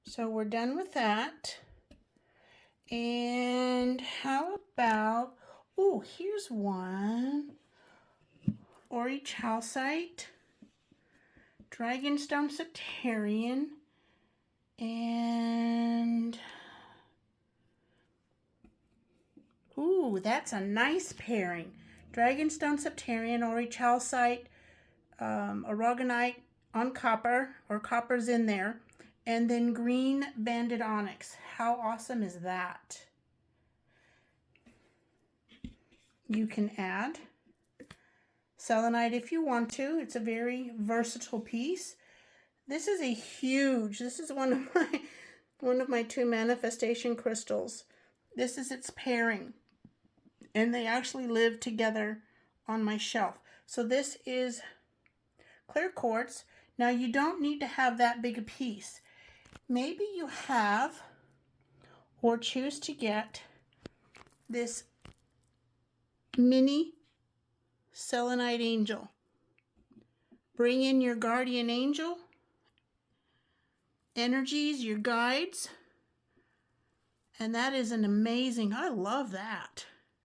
So we're done with that. And how about, oh, here's one. Aurichalcite, Dragonstone Septarian, and ooh, that's a nice pairing. Dragonstone Septarian, Aurichalcite, Aragonite on copper, or copper's in there, and then green banded onyx. How awesome is that? You can add selenite if you want to. It's a very versatile piece. This is a huge, this is one of my 2 manifestation crystals. This is its pairing, and they actually live together on my shelf. So this is clear quartz. Now you don't need to have that big a piece. Maybe you have or choose to get this mini selenite angel. Bring in your guardian angel energies, your guides, and that is an amazing, I love that.